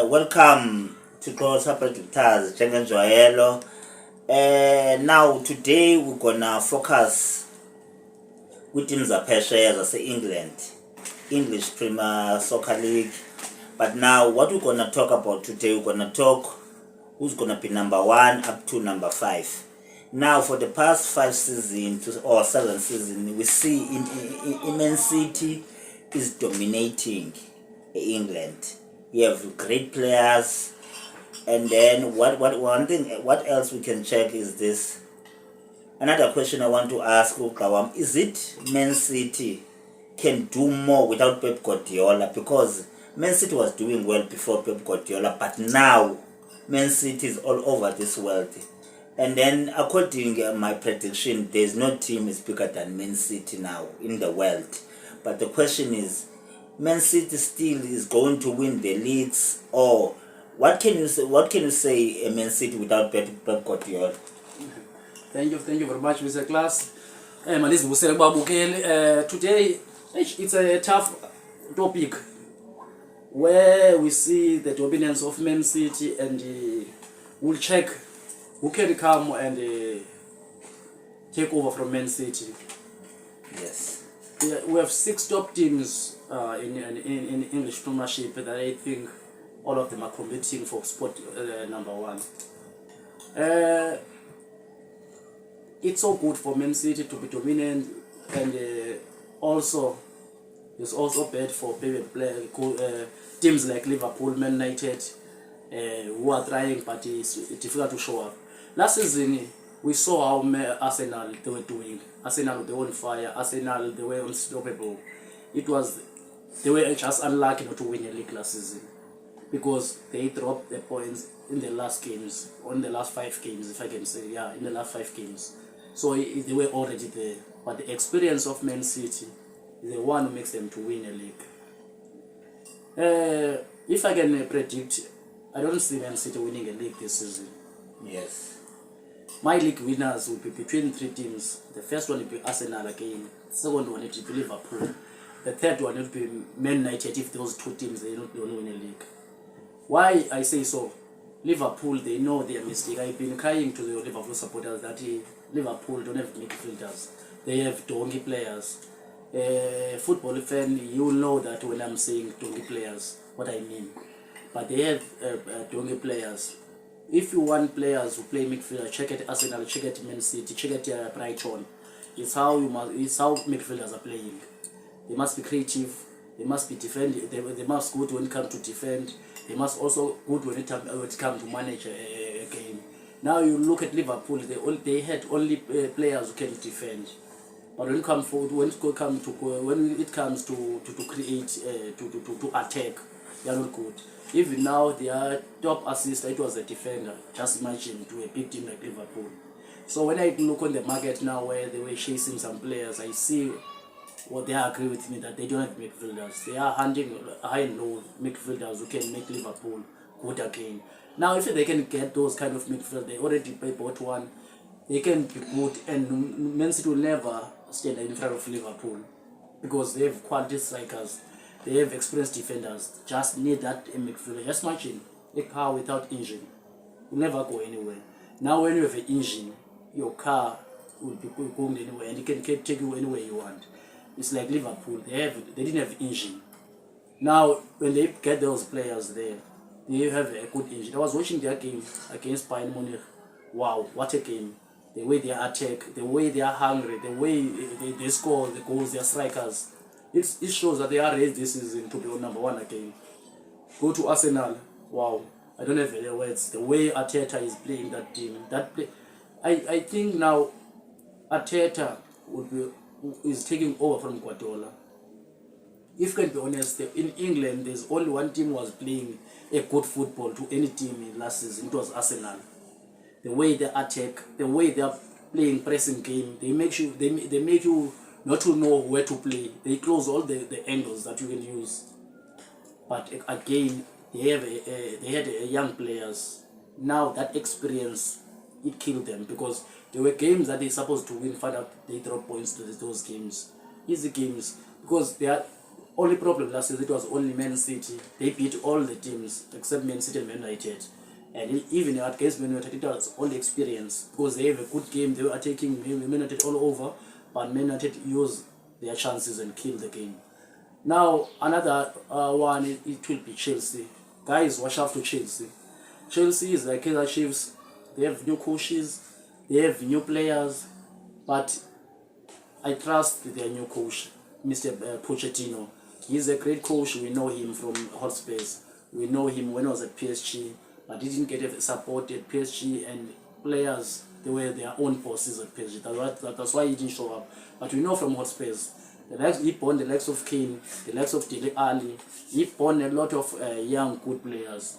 Welcome to xhosa predictors njengenjwayelo. Now today we're gonna focus kwiiteams zaphesheya zase-England, English Premier Soccer League. But now what we're gonna talk about today, we're gonna talk who's gonna be number 1 up to number 5. Now for the past 5 seasons or 7 seasons, we see in Man City is dominating England. You have great players, and then what else we can check is this. Another question I want to ask Ukawam, is it Man City can do more without Pep Guardiola? Because Man City was doing well before Pep Guardiola, but now Man City is all over this world. And then according to my prediction, there's no team is bigger than Man City now in the world. But the question is, Man City still is going to win the leagues, or what can you say? What can you say Man City without Pep Guardiola? Thank you very much, Mr. Klaas. Today it's a tough topic where we see the dominance of Man City, and we'll check who can come and take over from Man City. Yes. Yeah, we have 6 top teams in English Premiership that I think all of them are competing for spot number 1. It's so good for Man City to be dominant, and also it's also bad for teams like Liverpool, Man United, who are trying but it's difficult to show up. Last season we saw how Arsenal they were doing. Arsenal they were on fire. Arsenal they were unstoppable. They were just unlucky not to win a league last season because they dropped the points in the last games, on the last 5 games, if I can say, in the last 5 games. So they were already there. But the experience of Man City is the one who makes them to win a league. If I can predict, I don't see Man City winning a league this season. Yes. My league winners will be between 3 teams. The first one will be Arsenal again. The second one will be Liverpool. The third one will be Man United. If those 2 teams they don't win a league. Why I say so? Liverpool, they know their mistake. I've been crying to the Liverpool supporters that Liverpool don't have midfielders. They have donkey players. Football fan, you will know that when I'm saying donkey players, what I mean. But they have donkey players. If you want players who play midfielder, check at Arsenal, check at Man City, check at Brighton. It's how midfielders are playing. They must be creative. They must be defending. They must good when it comes to defend. They must also good when it comes to manage a game. Now you look at Liverpool. They had only players who can defend. But when it comes to create to attack, they are not good. Even now, their top assist, it was a defender. Just imagine to a big team like Liverpool. So when I look on the market now where they were chasing some players, I see what they agree with me that they don't have midfielders. They are hunting high and low midfielders who can make Liverpool good again. Now, if they can get those kind of midfielders, they already bought one. They can be good, and Man City will never stand in front of Liverpool because they have quality strikers. They have experienced defenders. Just need that midfielder. Just imagine a car without engine will never go anywhere. Now when you have an engine, your car will be going anywhere and it can take you anywhere you want. It's like Liverpool. They didn't have engine. Now when they get those players there, they have a good engine. I was watching their game against Bayern Munich. Wow, what a game! The way they attack, the way they are hungry, the way they score the goals, their strikers. It shows that they are ready this season to be on number 1 again. Go to Arsenal. Wow, I don't have any words. The way Arteta is playing that team, I think now Arteta is taking over from Guardiola. If you can be honest, in England there's only one team who was playing a good football to any team in last season. It was Arsenal. The way they attack, the way they are playing pressing game, they make you not to know where to play. They close all the angles that you can use. But again, they had young players. Now that experience, it killed them because there were games that they're supposed to win, find out they drop points to those games. Easy games because only problem last season, it was only Man City. They beat all the teams except Man City and Man United. And even against Man United, it was only experience because they have a good game. They were attacking Man United all over, but Man United used their chances and killed the game. Now another one, it will be Chelsea. Guys, watch out for Chelsea. Chelsea is like Kaizer Chiefs. They have new coaches, they have new players, but I trust their new coach, Mr. Pochettino. He's a great coach. We know him from Hotspurs. We know him when he was at PSG, but he didn't get support at PSG, and players, they were their own bosses at PSG. That's why he didn't show up. But we know from Hotspurs, he born the likes of Kane, the likes of Dele Alli. He born a lot of young, good players.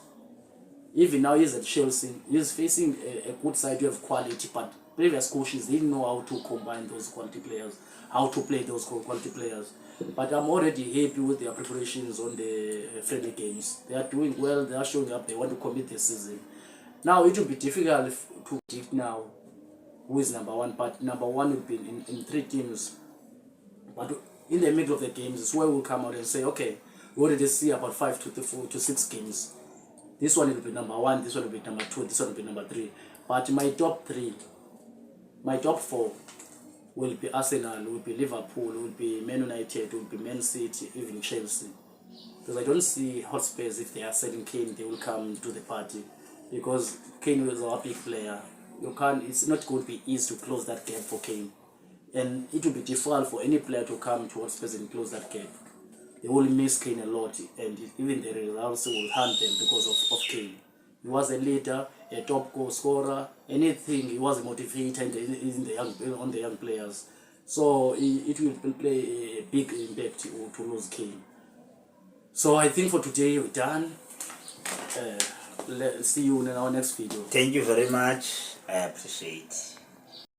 Even now he's at Chelsea. He's facing a good side. You have quality, but previous coaches didn't know how to combine those quality players, how to play those quality players. But I'm already happy with their preparations on the friendly games. They are doing well. They are showing up. They want to commit this season. Now it will be difficult to predict now who is number one. But number one will be in 3 teams. But in the middle of the games, it's where we'll come out and say, okay, we already see about 5 to 4 to 6 games. This one will be number 1, this one will be number 2, this one will be number 3. But my top 3, my top 4 will be Arsenal, will be Liverpool, will be Man United, will be Man City, even Chelsea. Because I don't see Hotspurs, if they are selling Kane, they will come to the party. Because Kane is our big player. It's not going to be easy to close that gap for Kane. And it will be difficult for any player to come to Hotspurs and close that gap. They will miss Kane a lot, and even the results will hunt them because of Kane. He was a leader, a top goal scorer, anything. He was a motivator on the young players. So it will play a big impact to lose Kane. So I think for today we're done. See you in our next video. Thank you very much. I appreciate.